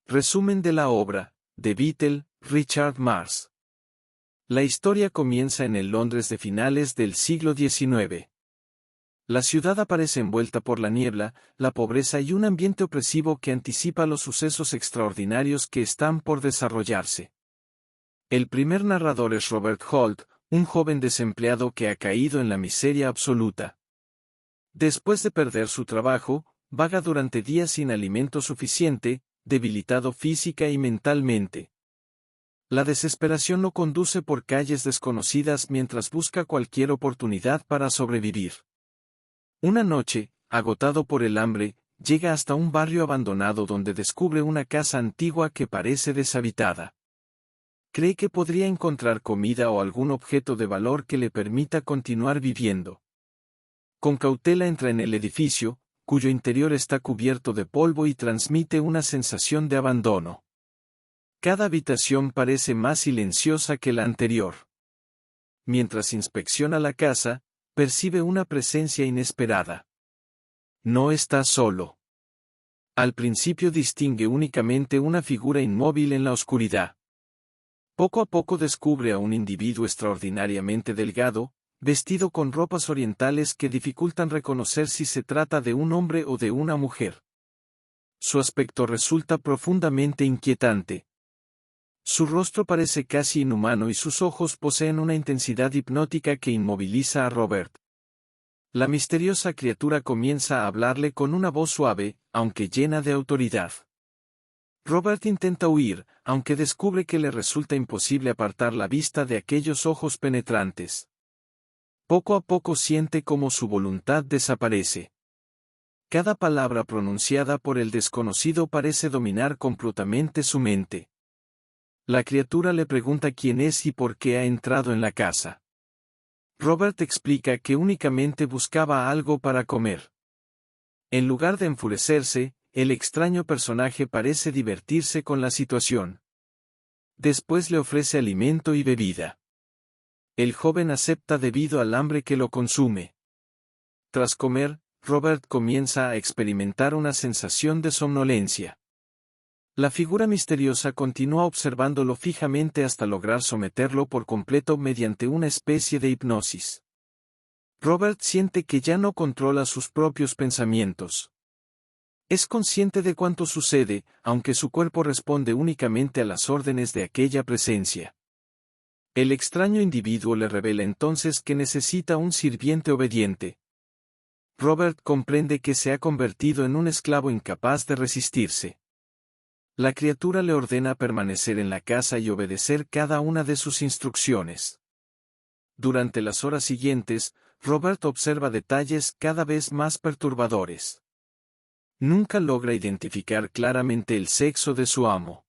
Resumen de la obra, de Beatle, Richard Mars. La historia comienza en el Londres de finales del siglo XIX. La ciudad aparece envuelta por la niebla, la pobreza y un ambiente opresivo que anticipa los sucesos extraordinarios que están por desarrollarse. El primer narrador es Robert Holt, un joven desempleado que ha caído en la miseria absoluta. Después de perder su trabajo, vaga durante días sin alimento suficiente, debilitado física y mentalmente. La desesperación lo conduce por calles desconocidas mientras busca cualquier oportunidad para sobrevivir. Una noche, agotado por el hambre, llega hasta un barrio abandonado donde descubre una casa antigua que parece deshabitada. Cree que podría encontrar comida o algún objeto de valor que le permita continuar viviendo. Con cautela entra en el edificio, cuyo interior está cubierto de polvo y transmite una sensación de abandono. Cada habitación parece más silenciosa que la anterior. Mientras inspecciona la casa, percibe una presencia inesperada. No está solo. Al principio distingue únicamente una figura inmóvil en la oscuridad. Poco a poco descubre a un individuo extraordinariamente delgado, vestido con ropas orientales que dificultan reconocer si se trata de un hombre o de una mujer. Su aspecto resulta profundamente inquietante. Su rostro parece casi inhumano y sus ojos poseen una intensidad hipnótica que inmoviliza a Robert. La misteriosa criatura comienza a hablarle con una voz suave, aunque llena de autoridad. Robert intenta huir, aunque descubre que le resulta imposible apartar la vista de aquellos ojos penetrantes. Poco a poco siente cómo su voluntad desaparece. Cada palabra pronunciada por el desconocido parece dominar completamente su mente. La criatura le pregunta quién es y por qué ha entrado en la casa. Robert explica que únicamente buscaba algo para comer. En lugar de enfurecerse, el extraño personaje parece divertirse con la situación. Después le ofrece alimento y bebida. El joven acepta debido al hambre que lo consume. Tras comer, Robert comienza a experimentar una sensación de somnolencia. La figura misteriosa continúa observándolo fijamente hasta lograr someterlo por completo mediante una especie de hipnosis. Robert siente que ya no controla sus propios pensamientos. Es consciente de cuánto sucede, aunque su cuerpo responde únicamente a las órdenes de aquella presencia. El extraño individuo le revela entonces que necesita un sirviente obediente. Robert comprende que se ha convertido en un esclavo incapaz de resistirse. La criatura le ordena permanecer en la casa y obedecer cada una de sus instrucciones. Durante las horas siguientes, Robert observa detalles cada vez más perturbadores. Nunca logra identificar claramente el sexo de su amo.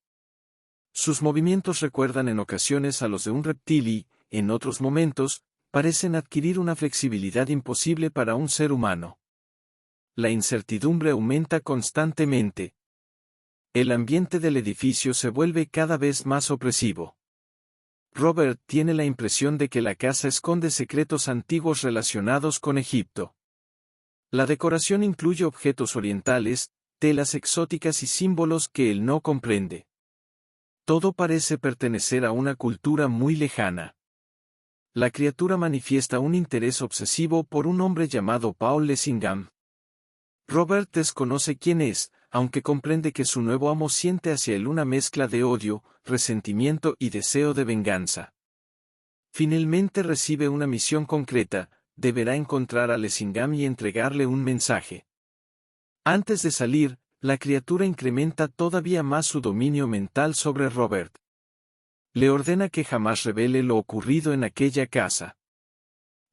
Sus movimientos recuerdan en ocasiones a los de un reptil y, en otros momentos, parecen adquirir una flexibilidad imposible para un ser humano. La incertidumbre aumenta constantemente. El ambiente del edificio se vuelve cada vez más opresivo. Robert tiene la impresión de que la casa esconde secretos antiguos relacionados con Egipto. La decoración incluye objetos orientales, telas exóticas y símbolos que él no comprende. Todo parece pertenecer a una cultura muy lejana. La criatura manifiesta un interés obsesivo por un hombre llamado Paul Lessingham. Robert desconoce quién es, aunque comprende que su nuevo amo siente hacia él una mezcla de odio, resentimiento y deseo de venganza. Finalmente recibe una misión concreta: deberá encontrar a Lessingham y entregarle un mensaje. Antes de salir, la criatura incrementa todavía más su dominio mental sobre Robert. Le ordena que jamás revele lo ocurrido en aquella casa.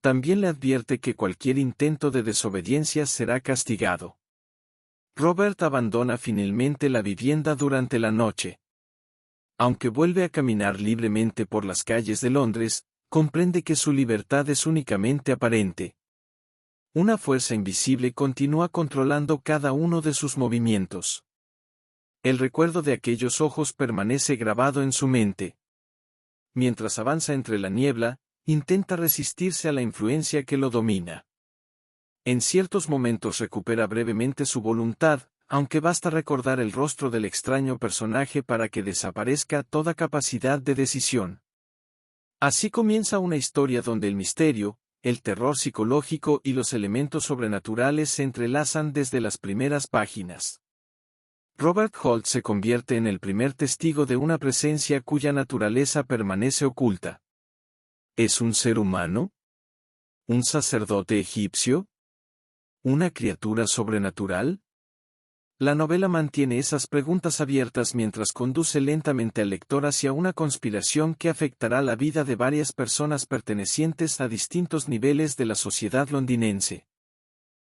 También le advierte que cualquier intento de desobediencia será castigado. Robert abandona finalmente la vivienda durante la noche. Aunque vuelve a caminar libremente por las calles de Londres, comprende que su libertad es únicamente aparente. Una fuerza invisible continúa controlando cada uno de sus movimientos. El recuerdo de aquellos ojos permanece grabado en su mente. Mientras avanza entre la niebla, intenta resistirse a la influencia que lo domina. En ciertos momentos recupera brevemente su voluntad, aunque basta recordar el rostro del extraño personaje para que desaparezca toda capacidad de decisión. Así comienza una historia donde el misterio, el terror psicológico y los elementos sobrenaturales se entrelazan desde las primeras páginas. Robert Holt se convierte en el primer testigo de una presencia cuya naturaleza permanece oculta. ¿Es un ser humano? ¿Un sacerdote egipcio? ¿Una criatura sobrenatural? La novela mantiene esas preguntas abiertas mientras conduce lentamente al lector hacia una conspiración que afectará la vida de varias personas pertenecientes a distintos niveles de la sociedad londinense.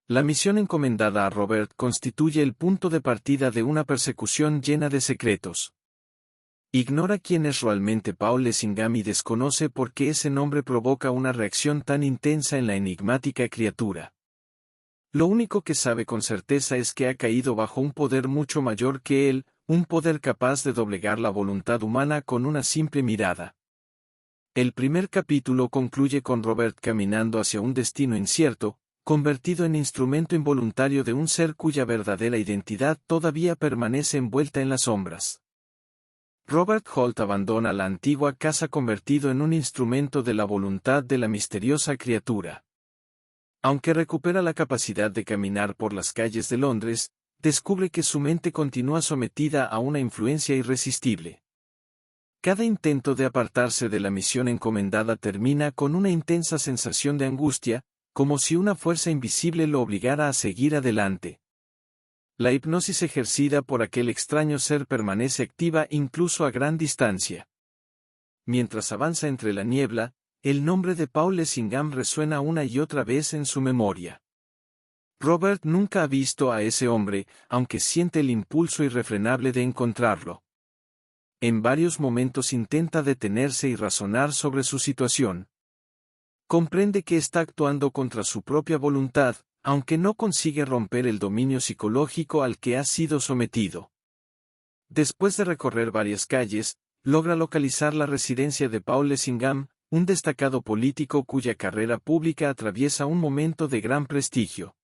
La misión encomendada a Robert constituye el punto de partida de una persecución llena de secretos. Ignora quién es realmente Paul Lessingham y desconoce por qué ese nombre provoca una reacción tan intensa en la enigmática criatura. Lo único que sabe con certeza es que ha caído bajo un poder mucho mayor que él, un poder capaz de doblegar la voluntad humana con una simple mirada. El primer capítulo concluye con Robert caminando hacia un destino incierto, convertido en instrumento involuntario de un ser cuya verdadera identidad todavía permanece envuelta en las sombras. Robert Holt abandona la antigua casa convertido en un instrumento de la voluntad de la misteriosa criatura. Aunque recupera la capacidad de caminar por las calles de Londres, descubre que su mente continúa sometida a una influencia irresistible. Cada intento de apartarse de la misión encomendada termina con una intensa sensación de angustia, como si una fuerza invisible lo obligara a seguir adelante. La hipnosis ejercida por aquel extraño ser permanece activa incluso a gran distancia. Mientras avanza entre la niebla, el nombre de Paul Lessingham resuena una y otra vez en su memoria. Robert nunca ha visto a ese hombre, aunque siente el impulso irrefrenable de encontrarlo. En varios momentos intenta detenerse y razonar sobre su situación. Comprende que está actuando contra su propia voluntad, aunque no consigue romper el dominio psicológico al que ha sido sometido. Después de recorrer varias calles, logra localizar la residencia de Paul Lessingham, un destacado político cuya carrera pública atraviesa un momento de gran prestigio.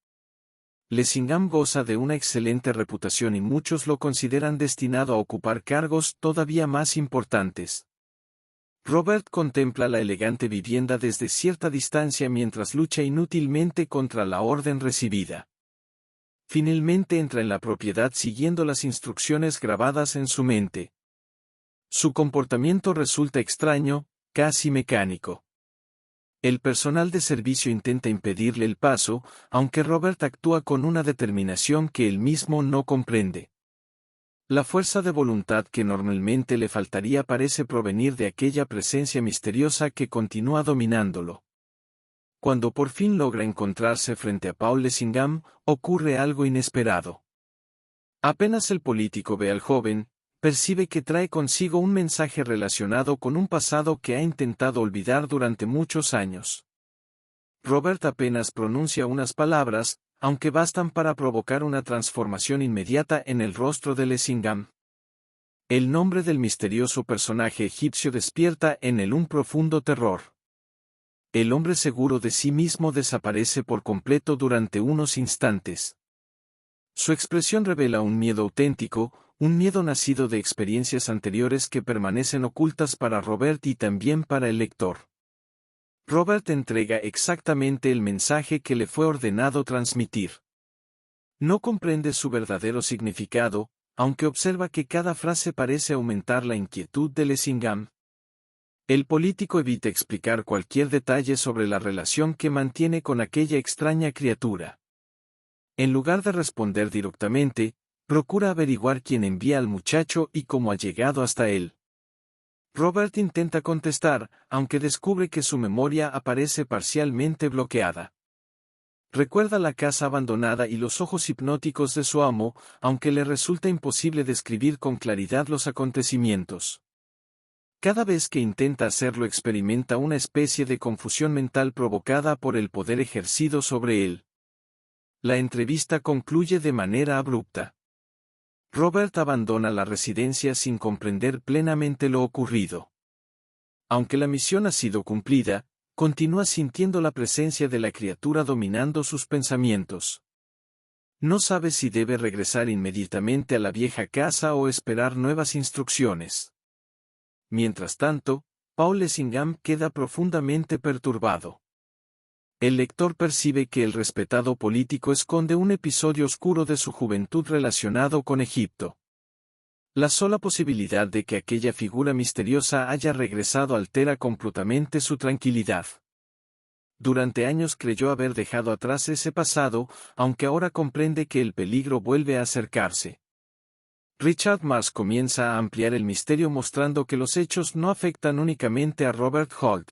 Lessingham goza de una excelente reputación y muchos lo consideran destinado a ocupar cargos todavía más importantes. Robert contempla la elegante vivienda desde cierta distancia mientras lucha inútilmente contra la orden recibida. Finalmente entra en la propiedad siguiendo las instrucciones grabadas en su mente. Su comportamiento resulta extraño, casi mecánico. El personal de servicio intenta impedirle el paso, aunque Robert actúa con una determinación que él mismo no comprende. La fuerza de voluntad que normalmente le faltaría parece provenir de aquella presencia misteriosa que continúa dominándolo. Cuando por fin logra encontrarse frente a Paul Lessingham, ocurre algo inesperado. Apenas el político ve al joven, percibe que trae consigo un mensaje relacionado con un pasado que ha intentado olvidar durante muchos años. Robert apenas pronuncia unas palabras, aunque bastan para provocar una transformación inmediata en el rostro de Lessingham. El nombre del misterioso personaje egipcio despierta en él un profundo terror. El hombre seguro de sí mismo desaparece por completo durante unos instantes. Su expresión revela un miedo auténtico, un miedo nacido de experiencias anteriores que permanecen ocultas para Robert y también para el lector. Robert entrega exactamente el mensaje que le fue ordenado transmitir. No comprende su verdadero significado, aunque observa que cada frase parece aumentar la inquietud de Lessingham. El político evita explicar cualquier detalle sobre la relación que mantiene con aquella extraña criatura. En lugar de responder directamente, procura averiguar quién envía al muchacho y cómo ha llegado hasta él. Robert intenta contestar, aunque descubre que su memoria aparece parcialmente bloqueada. Recuerda la casa abandonada y los ojos hipnóticos de su amo, aunque le resulta imposible describir con claridad los acontecimientos. Cada vez que intenta hacerlo experimenta una especie de confusión mental provocada por el poder ejercido sobre él. La entrevista concluye de manera abrupta. Robert abandona la residencia sin comprender plenamente lo ocurrido. Aunque la misión ha sido cumplida, continúa sintiendo la presencia de la criatura dominando sus pensamientos. No sabe si debe regresar inmediatamente a la vieja casa o esperar nuevas instrucciones. Mientras tanto, Paul Lessingham queda profundamente perturbado. El lector percibe que el respetado político esconde un episodio oscuro de su juventud relacionado con Egipto. La sola posibilidad de que aquella figura misteriosa haya regresado altera completamente su tranquilidad. Durante años creyó haber dejado atrás ese pasado, aunque ahora comprende que el peligro vuelve a acercarse. Richard Marx comienza a ampliar el misterio mostrando que los hechos no afectan únicamente a Robert Holt.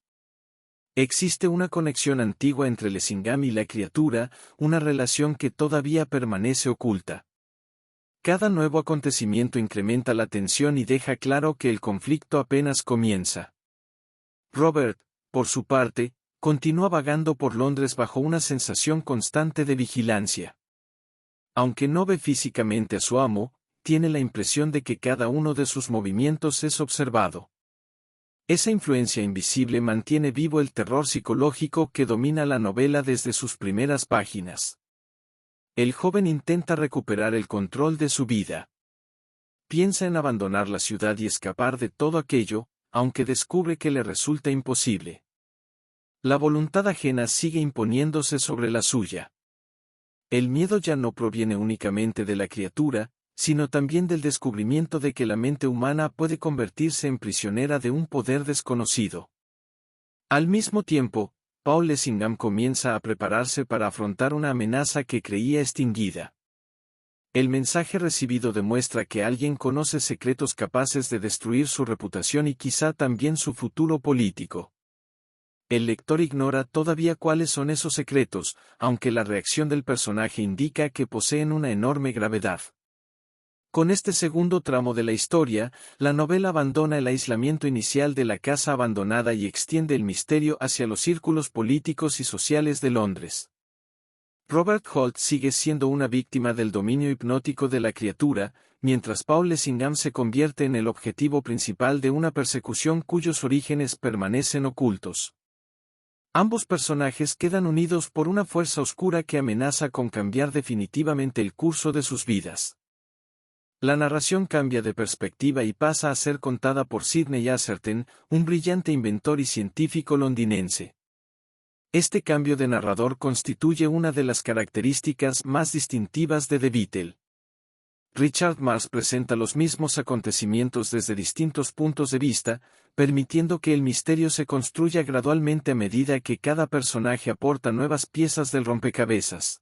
Existe una conexión antigua entre Lessingham y la criatura, una relación que todavía permanece oculta. Cada nuevo acontecimiento incrementa la tensión y deja claro que el conflicto apenas comienza. Robert, por su parte, continúa vagando por Londres bajo una sensación constante de vigilancia. Aunque no ve físicamente a su amo, tiene la impresión de que cada uno de sus movimientos es observado. Esa influencia invisible mantiene vivo el terror psicológico que domina la novela desde sus primeras páginas. El joven intenta recuperar el control de su vida. Piensa en abandonar la ciudad y escapar de todo aquello, aunque descubre que le resulta imposible. La voluntad ajena sigue imponiéndose sobre la suya. El miedo ya no proviene únicamente de la criatura, sino también del descubrimiento de que la mente humana puede convertirse en prisionera de un poder desconocido. Al mismo tiempo, Paul Lessingham comienza a prepararse para afrontar una amenaza que creía extinguida. El mensaje recibido demuestra que alguien conoce secretos capaces de destruir su reputación y quizá también su futuro político. El lector ignora todavía cuáles son esos secretos, aunque la reacción del personaje indica que poseen una enorme gravedad. Con este segundo tramo de la historia, la novela abandona el aislamiento inicial de la casa abandonada y extiende el misterio hacia los círculos políticos y sociales de Londres. Robert Holt sigue siendo una víctima del dominio hipnótico de la criatura, mientras Paul Lessingham se convierte en el objetivo principal de una persecución cuyos orígenes permanecen ocultos. Ambos personajes quedan unidos por una fuerza oscura que amenaza con cambiar definitivamente el curso de sus vidas. La narración cambia de perspectiva y pasa a ser contada por Sidney Atherton, un brillante inventor y científico londinense. Este cambio de narrador constituye una de las características más distintivas de The Beatle. Richard Marx presenta los mismos acontecimientos desde distintos puntos de vista, permitiendo que el misterio se construya gradualmente a medida que cada personaje aporta nuevas piezas del rompecabezas.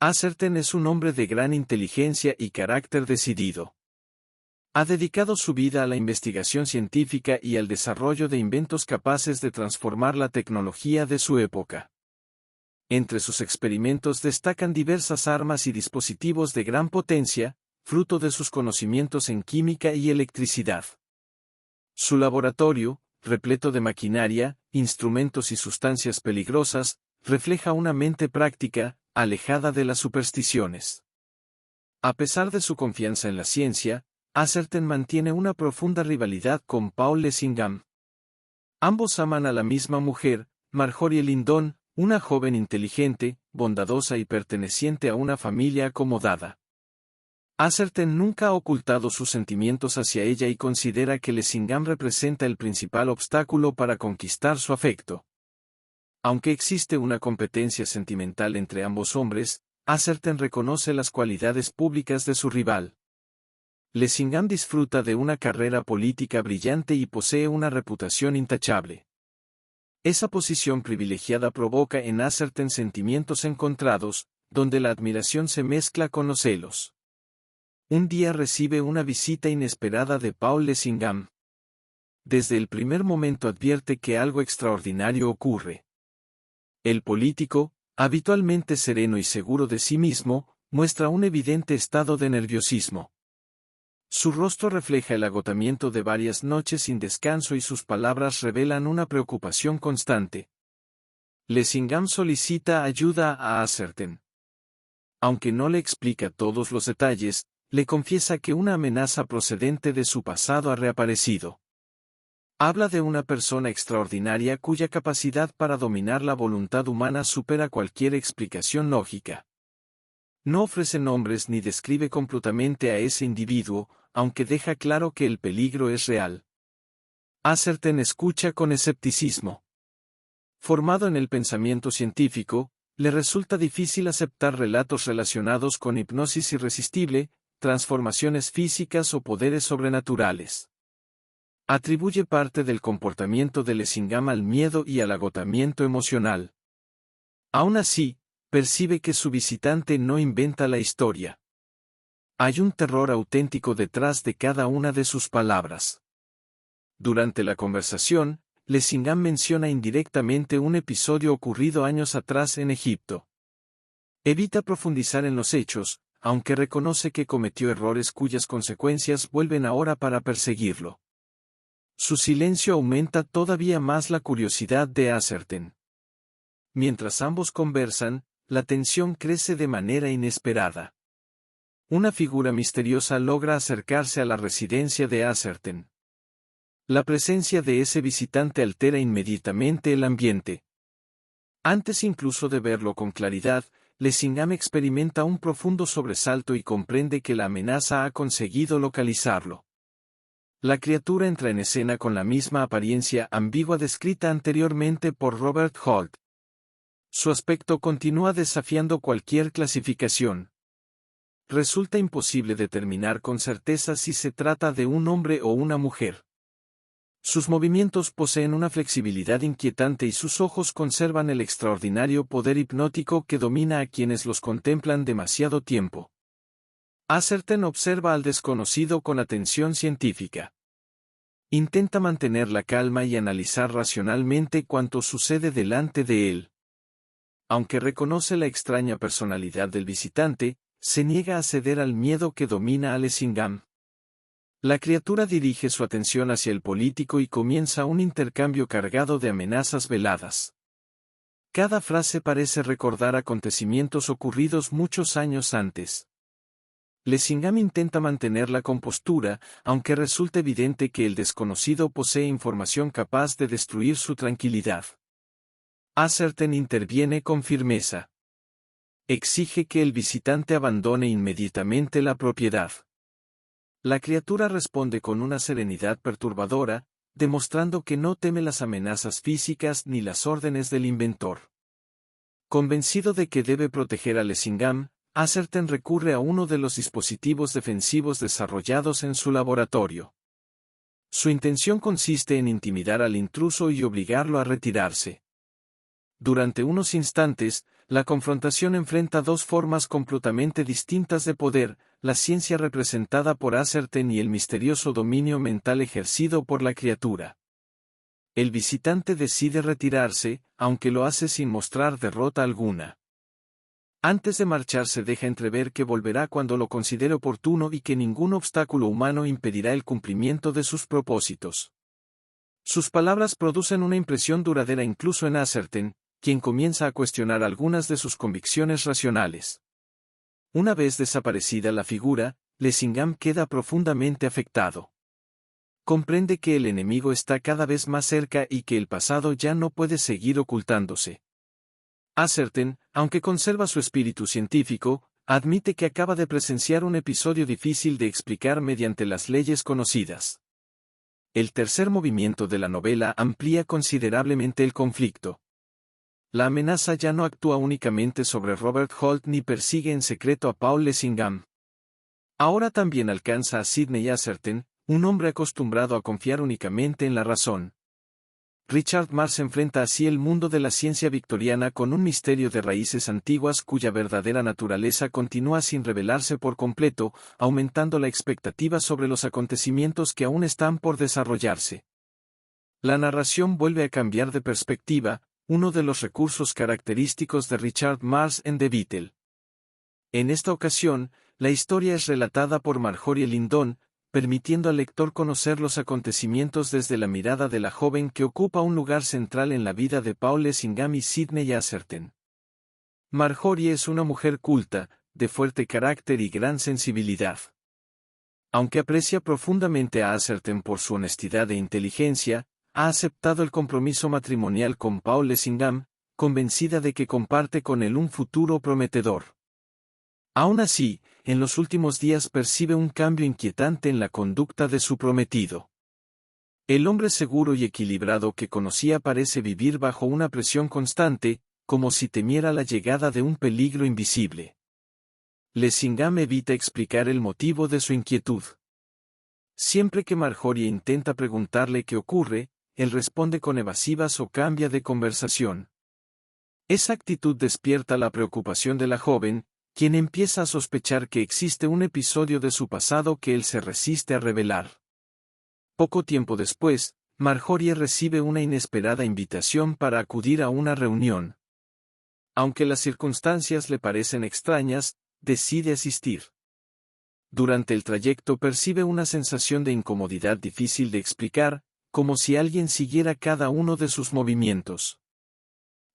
Atherton es un hombre de gran inteligencia y carácter decidido. Ha dedicado su vida a la investigación científica y al desarrollo de inventos capaces de transformar la tecnología de su época. Entre sus experimentos destacan diversas armas y dispositivos de gran potencia, fruto de sus conocimientos en química y electricidad. Su laboratorio, repleto de maquinaria, instrumentos y sustancias peligrosas, refleja una mente práctica, alejada de las supersticiones. A pesar de su confianza en la ciencia, Atherton mantiene una profunda rivalidad con Paul Lessingham. Ambos aman a la misma mujer, Marjorie Lindon, una joven inteligente, bondadosa y perteneciente a una familia acomodada. Atherton nunca ha ocultado sus sentimientos hacia ella y considera que Lessingham representa el principal obstáculo para conquistar su afecto. Aunque existe una competencia sentimental entre ambos hombres, Atherton reconoce las cualidades públicas de su rival. Lessingham disfruta de una carrera política brillante y posee una reputación intachable. Esa posición privilegiada provoca en Atherton sentimientos encontrados, donde la admiración se mezcla con los celos. Un día recibe una visita inesperada de Paul Lessingham. Desde el primer momento advierte que algo extraordinario ocurre. El político, habitualmente sereno y seguro de sí mismo, muestra un evidente estado de nerviosismo. Su rostro refleja el agotamiento de varias noches sin descanso y sus palabras revelan una preocupación constante. Lessingham solicita ayuda a Atherton. Aunque no le explica todos los detalles, le confiesa que una amenaza procedente de su pasado ha reaparecido. Habla de una persona extraordinaria cuya capacidad para dominar la voluntad humana supera cualquier explicación lógica. No ofrece nombres ni describe completamente a ese individuo, aunque deja claro que el peligro es real. Atherton escucha con escepticismo. Formado en el pensamiento científico, le resulta difícil aceptar relatos relacionados con hipnosis irresistible, transformaciones físicas o poderes sobrenaturales. Atribuye parte del comportamiento de Lessingham al miedo y al agotamiento emocional. Aún así, percibe que su visitante no inventa la historia. Hay un terror auténtico detrás de cada una de sus palabras. Durante la conversación, Lessingham menciona indirectamente un episodio ocurrido años atrás en Egipto. Evita profundizar en los hechos, aunque reconoce que cometió errores cuyas consecuencias vuelven ahora para perseguirlo. Su silencio aumenta todavía más la curiosidad de Atherton. Mientras ambos conversan, la tensión crece de manera inesperada. Una figura misteriosa logra acercarse a la residencia de Atherton. La presencia de ese visitante altera inmediatamente el ambiente. Antes incluso de verlo con claridad, Lessingham experimenta un profundo sobresalto y comprende que la amenaza ha conseguido localizarlo. La criatura entra en escena con la misma apariencia ambigua descrita anteriormente por Robert Holt. Su aspecto continúa desafiando cualquier clasificación. Resulta imposible determinar con certeza si se trata de un hombre o una mujer. Sus movimientos poseen una flexibilidad inquietante y sus ojos conservan el extraordinario poder hipnótico que domina a quienes los contemplan demasiado tiempo. Atherton observa al desconocido con atención científica. Intenta mantener la calma y analizar racionalmente cuanto sucede delante de él. Aunque reconoce la extraña personalidad del visitante, se niega a ceder al miedo que domina a Lessingham. La criatura dirige su atención hacia el político y comienza un intercambio cargado de amenazas veladas. Cada frase parece recordar acontecimientos ocurridos muchos años antes. Lessingham intenta mantener la compostura, aunque resulta evidente que el desconocido posee información capaz de destruir su tranquilidad. Atherton interviene con firmeza. Exige que el visitante abandone inmediatamente la propiedad. La criatura responde con una serenidad perturbadora, demostrando que no teme las amenazas físicas ni las órdenes del inventor. Convencido de que debe proteger a Lessingham, Atherton recurre a uno de los dispositivos defensivos desarrollados en su laboratorio. Su intención consiste en intimidar al intruso y obligarlo a retirarse. Durante unos instantes, la confrontación enfrenta dos formas completamente distintas de poder, la ciencia representada por Atherton y el misterioso dominio mental ejercido por la criatura. El visitante decide retirarse, aunque lo hace sin mostrar derrota alguna. Antes de marcharse deja entrever que volverá cuando lo considere oportuno y que ningún obstáculo humano impedirá el cumplimiento de sus propósitos. Sus palabras producen una impresión duradera incluso en Atherton, quien comienza a cuestionar algunas de sus convicciones racionales. Una vez desaparecida la figura, Lessingham queda profundamente afectado. Comprende que el enemigo está cada vez más cerca y que el pasado ya no puede seguir ocultándose. Atherton, aunque conserva su espíritu científico, admite que acaba de presenciar un episodio difícil de explicar mediante las leyes conocidas. El tercer movimiento de la novela amplía considerablemente el conflicto. La amenaza ya no actúa únicamente sobre Robert Holt ni persigue en secreto a Paul Lessingham. Ahora también alcanza a Sidney Atherton, un hombre acostumbrado a confiar únicamente en la razón. Richard Marx enfrenta así el mundo de la ciencia victoriana con un misterio de raíces antiguas cuya verdadera naturaleza continúa sin revelarse por completo, aumentando la expectativa sobre los acontecimientos que aún están por desarrollarse. La narración vuelve a cambiar de perspectiva, uno de los recursos característicos de Richard Marx en The Beatle. En esta ocasión, la historia es relatada por Marjorie Lindon, permitiendo al lector conocer los acontecimientos desde la mirada de la joven que ocupa un lugar central en la vida de Paul Lessingham y Sidney Atherton. Marjorie es una mujer culta, de fuerte carácter y gran sensibilidad. Aunque aprecia profundamente a Atherton por su honestidad e inteligencia, ha aceptado el compromiso matrimonial con Paul Lessingham, convencida de que comparte con él un futuro prometedor. Aún así, en los últimos días percibe un cambio inquietante en la conducta de su prometido. El hombre seguro y equilibrado que conocía parece vivir bajo una presión constante, como si temiera la llegada de un peligro invisible. Lessingham evita explicar el motivo de su inquietud. Siempre que Marjorie intenta preguntarle qué ocurre, él responde con evasivas o cambia de conversación. Esa actitud despierta la preocupación de la joven, quien empieza a sospechar que existe un episodio de su pasado que él se resiste a revelar. Poco tiempo después, Marjorie recibe una inesperada invitación para acudir a una reunión. Aunque las circunstancias le parecen extrañas, decide asistir. Durante el trayecto percibe una sensación de incomodidad difícil de explicar, como si alguien siguiera cada uno de sus movimientos.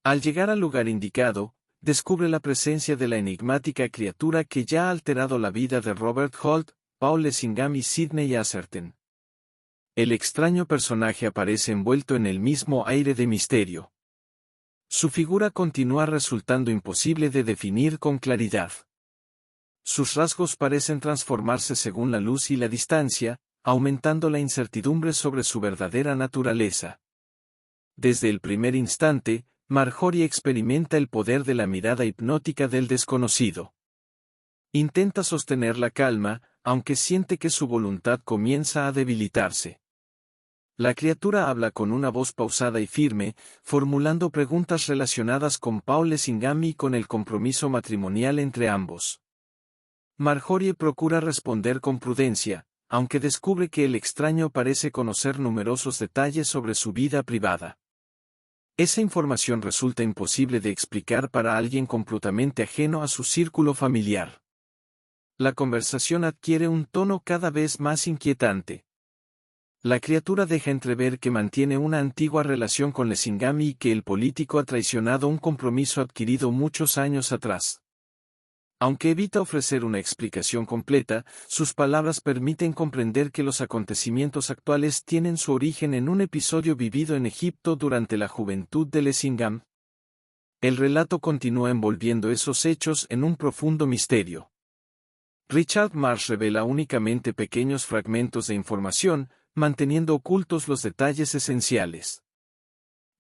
Al llegar al lugar indicado, descubre la presencia de la enigmática criatura que ya ha alterado la vida de Robert Holt, Paul Lessingham y Sidney Atherton. El extraño personaje aparece envuelto en el mismo aire de misterio. Su figura continúa resultando imposible de definir con claridad. Sus rasgos parecen transformarse según la luz y la distancia, aumentando la incertidumbre sobre su verdadera naturaleza. Desde el primer instante, Marjorie experimenta el poder de la mirada hipnótica del desconocido. Intenta sostener la calma, aunque siente que su voluntad comienza a debilitarse. La criatura habla con una voz pausada y firme, formulando preguntas relacionadas con Paul Lessingham y con el compromiso matrimonial entre ambos. Marjorie procura responder con prudencia, aunque descubre que el extraño parece conocer numerosos detalles sobre su vida privada. Esa información resulta imposible de explicar para alguien completamente ajeno a su círculo familiar. La conversación adquiere un tono cada vez más inquietante. La criatura deja entrever que mantiene una antigua relación con Lessingham y que el político ha traicionado un compromiso adquirido muchos años atrás. Aunque evita ofrecer una explicación completa, sus palabras permiten comprender que los acontecimientos actuales tienen su origen en un episodio vivido en Egipto durante la juventud de Lessingham. El relato continúa envolviendo esos hechos en un profundo misterio. Richard Marsh revela únicamente pequeños fragmentos de información, manteniendo ocultos los detalles esenciales.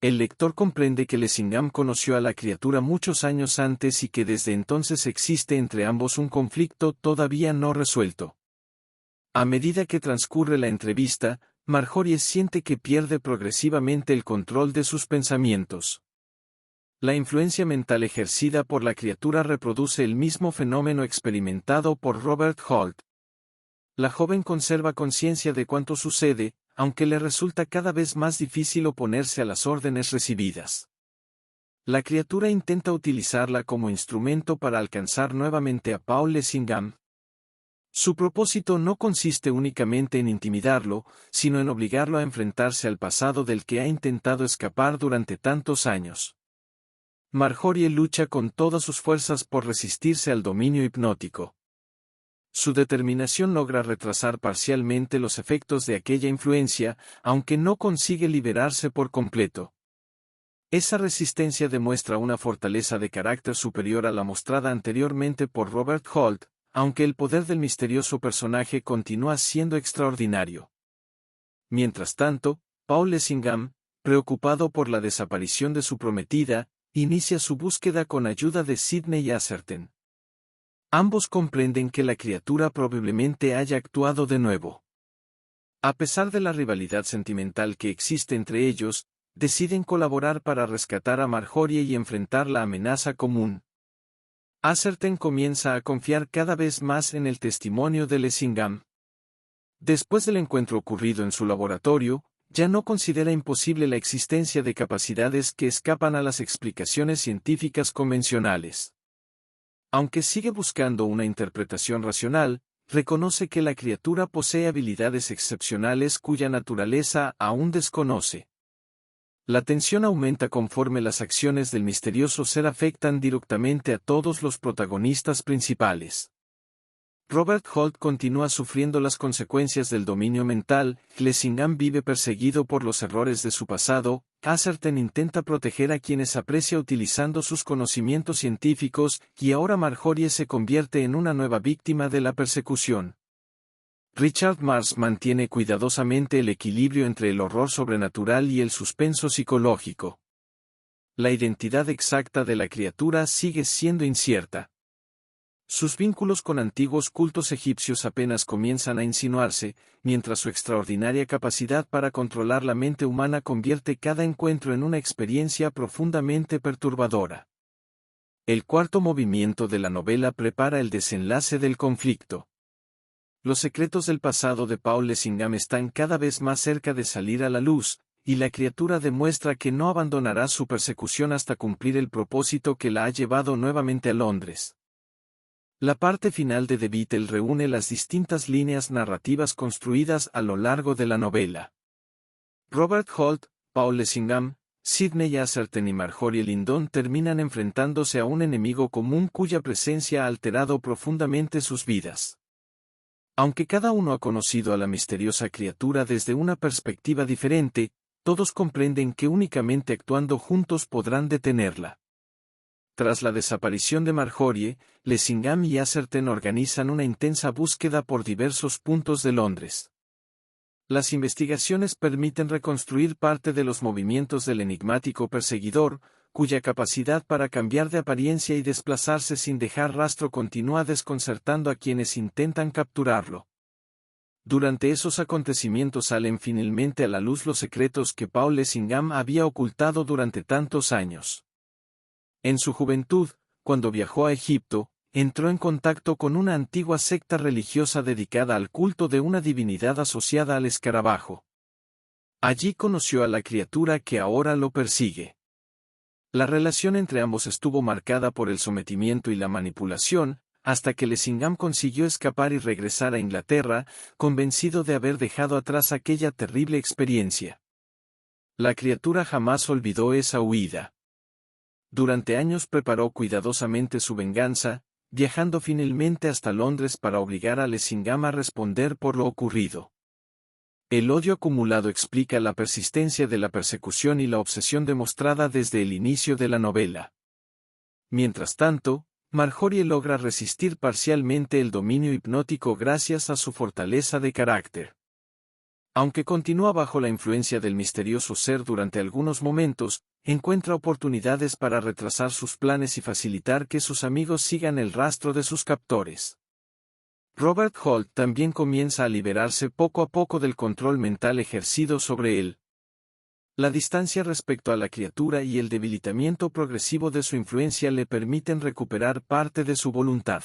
El lector comprende que Lessingham conoció a la criatura muchos años antes y que desde entonces existe entre ambos un conflicto todavía no resuelto. A medida que transcurre la entrevista, Marjorie siente que pierde progresivamente el control de sus pensamientos. La influencia mental ejercida por la criatura reproduce el mismo fenómeno experimentado por Robert Holt. La joven conserva conciencia de cuanto sucede, aunque le resulta cada vez más difícil oponerse a las órdenes recibidas. La criatura intenta utilizarla como instrumento para alcanzar nuevamente a Paul Lessingham. Su propósito no consiste únicamente en intimidarlo, sino en obligarlo a enfrentarse al pasado del que ha intentado escapar durante tantos años. Marjorie lucha con todas sus fuerzas por resistirse al dominio hipnótico. Su determinación logra retrasar parcialmente los efectos de aquella influencia, aunque no consigue liberarse por completo. Esa resistencia demuestra una fortaleza de carácter superior a la mostrada anteriormente por Robert Holt, aunque el poder del misterioso personaje continúa siendo extraordinario. Mientras tanto, Paul Lessingham, preocupado por la desaparición de su prometida, inicia su búsqueda con ayuda de Sidney Atherton. Ambos comprenden que la criatura probablemente haya actuado de nuevo. A pesar de la rivalidad sentimental que existe entre ellos, deciden colaborar para rescatar a Marjorie y enfrentar la amenaza común. Atherton comienza a confiar cada vez más en el testimonio de Lessingham. Después del encuentro ocurrido en su laboratorio, ya no considera imposible la existencia de capacidades que escapan a las explicaciones científicas convencionales. Aunque sigue buscando una interpretación racional, reconoce que la criatura posee habilidades excepcionales cuya naturaleza aún desconoce. La tensión aumenta conforme las acciones del misterioso ser afectan directamente a todos los protagonistas principales. Robert Holt continúa sufriendo las consecuencias del dominio mental, Lessingham vive perseguido por los errores de su pasado, Atherton intenta proteger a quienes aprecia utilizando sus conocimientos científicos, y ahora Marjorie se convierte en una nueva víctima de la persecución. Richard Marsh mantiene cuidadosamente el equilibrio entre el horror sobrenatural y el suspenso psicológico. La identidad exacta de la criatura sigue siendo incierta. Sus vínculos con antiguos cultos egipcios apenas comienzan a insinuarse, mientras su extraordinaria capacidad para controlar la mente humana convierte cada encuentro en una experiencia profundamente perturbadora. El cuarto movimiento de la novela prepara el desenlace del conflicto. Los secretos del pasado de Paul Lessingham están cada vez más cerca de salir a la luz, y la criatura demuestra que no abandonará su persecución hasta cumplir el propósito que la ha llevado nuevamente a Londres. La parte final de The Beatle reúne las distintas líneas narrativas construidas a lo largo de la novela. Robert Holt, Paul Lessingham, Sidney Atherton y Marjorie Lindon terminan enfrentándose a un enemigo común cuya presencia ha alterado profundamente sus vidas. Aunque cada uno ha conocido a la misteriosa criatura desde una perspectiva diferente, todos comprenden que únicamente actuando juntos podrán detenerla. Tras la desaparición de Marjorie, Lessingham y Atherton organizan una intensa búsqueda por diversos puntos de Londres. Las investigaciones permiten reconstruir parte de los movimientos del enigmático perseguidor, cuya capacidad para cambiar de apariencia y desplazarse sin dejar rastro continúa desconcertando a quienes intentan capturarlo. Durante esos acontecimientos salen finalmente a la luz los secretos que Paul Lessingham había ocultado durante tantos años. En su juventud, cuando viajó a Egipto, entró en contacto con una antigua secta religiosa dedicada al culto de una divinidad asociada al escarabajo. Allí conoció a la criatura que ahora lo persigue. La relación entre ambos estuvo marcada por el sometimiento y la manipulación, hasta que Lessingham consiguió escapar y regresar a Inglaterra, convencido de haber dejado atrás aquella terrible experiencia. La criatura jamás olvidó esa huida. Durante años preparó cuidadosamente su venganza, viajando finalmente hasta Londres para obligar a Lessingham a responder por lo ocurrido. El odio acumulado explica la persistencia de la persecución y la obsesión demostrada desde el inicio de la novela. Mientras tanto, Marjorie logra resistir parcialmente el dominio hipnótico gracias a su fortaleza de carácter. Aunque continúa bajo la influencia del misterioso ser durante algunos momentos, encuentra oportunidades para retrasar sus planes y facilitar que sus amigos sigan el rastro de sus captores. Robert Holt también comienza a liberarse poco a poco del control mental ejercido sobre él. La distancia respecto a la criatura y el debilitamiento progresivo de su influencia le permiten recuperar parte de su voluntad.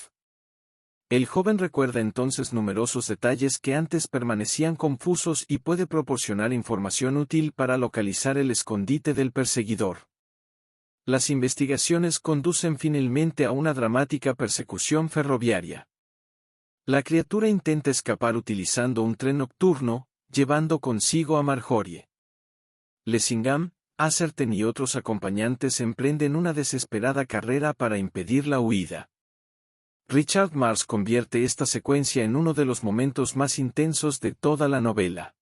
El joven recuerda entonces numerosos detalles que antes permanecían confusos y puede proporcionar información útil para localizar el escondite del perseguidor. Las investigaciones conducen finalmente a una dramática persecución ferroviaria. La criatura intenta escapar utilizando un tren nocturno, llevando consigo a Marjorie. Lessingham, Atherton y otros acompañantes emprenden una desesperada carrera para impedir la huida. Richard Marsh convierte esta secuencia en uno de los momentos más intensos de toda la novela.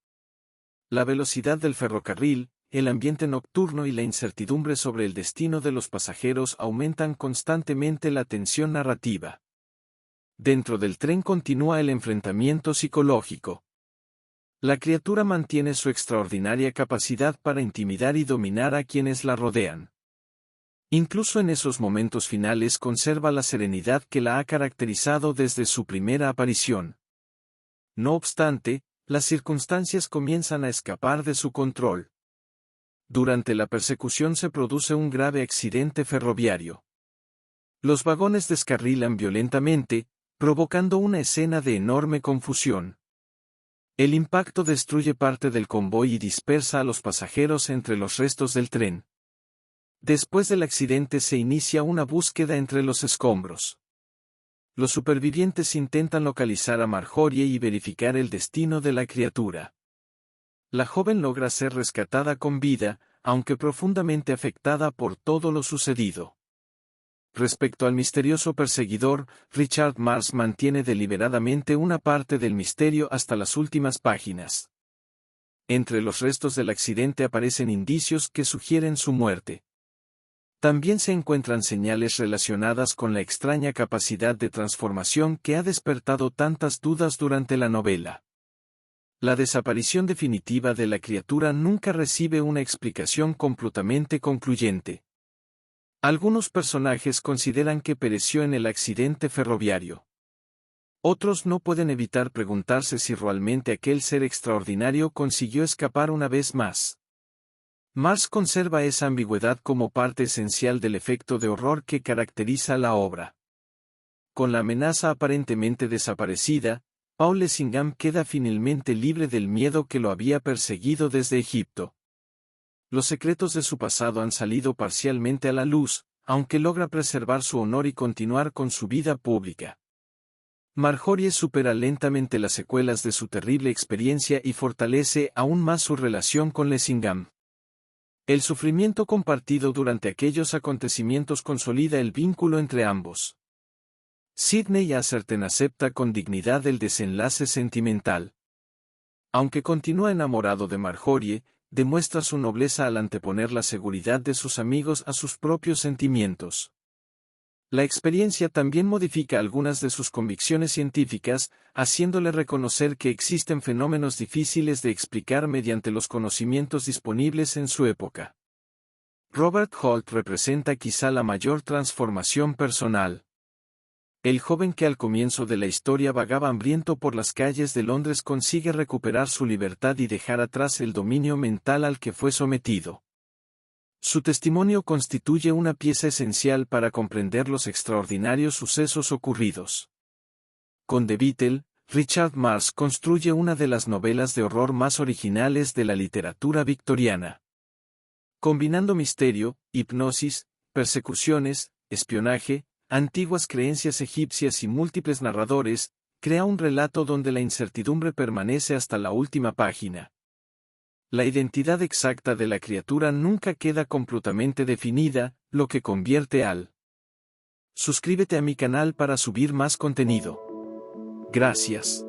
La velocidad del ferrocarril, el ambiente nocturno y la incertidumbre sobre el destino de los pasajeros aumentan constantemente la tensión narrativa. Dentro del tren continúa el enfrentamiento psicológico. La criatura mantiene su extraordinaria capacidad para intimidar y dominar a quienes la rodean. Incluso en esos momentos finales conserva la serenidad que la ha caracterizado desde su primera aparición. No obstante, las circunstancias comienzan a escapar de su control. Durante la persecución se produce un grave accidente ferroviario. Los vagones descarrilan violentamente, provocando una escena de enorme confusión. El impacto destruye parte del convoy y dispersa a los pasajeros entre los restos del tren. Después del accidente se inicia una búsqueda entre los escombros. Los supervivientes intentan localizar a Marjorie y verificar el destino de la criatura. La joven logra ser rescatada con vida, aunque profundamente afectada por todo lo sucedido. Respecto al misterioso perseguidor, Richard Marx mantiene deliberadamente una parte del misterio hasta las últimas páginas. Entre los restos del accidente aparecen indicios que sugieren su muerte. También se encuentran señales relacionadas con la extraña capacidad de transformación que ha despertado tantas dudas durante la novela. La desaparición definitiva de la criatura nunca recibe una explicación completamente concluyente. Algunos personajes consideran que pereció en el accidente ferroviario. Otros no pueden evitar preguntarse si realmente aquel ser extraordinario consiguió escapar una vez más. Marx conserva esa ambigüedad como parte esencial del efecto de horror que caracteriza la obra. Con la amenaza aparentemente desaparecida, Paul Lessingham queda finalmente libre del miedo que lo había perseguido desde Egipto. Los secretos de su pasado han salido parcialmente a la luz, aunque logra preservar su honor y continuar con su vida pública. Marjorie supera lentamente las secuelas de su terrible experiencia y fortalece aún más su relación con Lessingham. El sufrimiento compartido durante aquellos acontecimientos consolida el vínculo entre ambos. Sidney Atherton acepta con dignidad el desenlace sentimental. Aunque continúa enamorado de Marjorie, demuestra su nobleza al anteponer la seguridad de sus amigos a sus propios sentimientos. La experiencia también modifica algunas de sus convicciones científicas, haciéndole reconocer que existen fenómenos difíciles de explicar mediante los conocimientos disponibles en su época. Robert Holt representa quizá la mayor transformación personal. El joven que al comienzo de la historia vagaba hambriento por las calles de Londres consigue recuperar su libertad y dejar atrás el dominio mental al que fue sometido. Su testimonio constituye una pieza esencial para comprender los extraordinarios sucesos ocurridos. Con The Beatle, Richard Marx construye una de las novelas de horror más originales de la literatura victoriana. Combinando misterio, hipnosis, persecuciones, espionaje, antiguas creencias egipcias y múltiples narradores, crea un relato donde la incertidumbre permanece hasta la última página. La identidad exacta de la criatura nunca queda completamente definida, lo que convierte al. Suscríbete a mi canal para subir más contenido. Gracias.